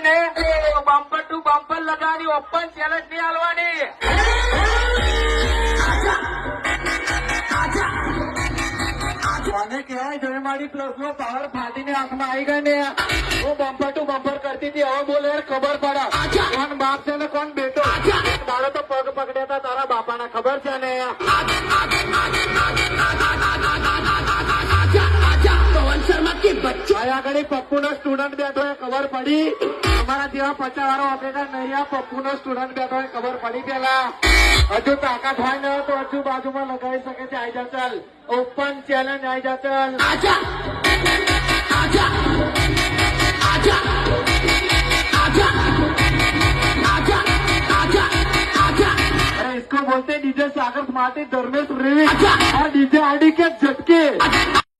ને bumper to bumper લગાવવાની open challenge નહીં હાલવાની. મને કહેવાય જોઈ મારી પ્લસ નો પાવર ફાટીને આંખમાં આવી ગઈ ને હું બમ્પર ટુ બમ્પર કરતી હતી. હવે બોલે ખબર પડે કોણ બાપ છે ને કોણ બેટો. તારો તો પગ પકડ્યા હતા તારા બાપાના ખબર છે ને. આગળ પપ્પુ નો સ્ટુડન્ટ બેઠો એ ખબર પડી. અમારા જેવા 50 વાળો ઓપરેટર નહીં આ પપ્પુ નો સ્ટુડન્ટ બેઠો એ ખબર પડી. પેલા હજુ તાકાત હોય ને તો હજુ બાજુમાં લગાવી શકે છે. આઈ જા ચાલ ઓપન ચેલેન્જ આઈ જા ચાલ. अरे इसको बोलते डीजे सागर स्मार्टी धर्मेश रेवी और डीजे आरडी के झटके.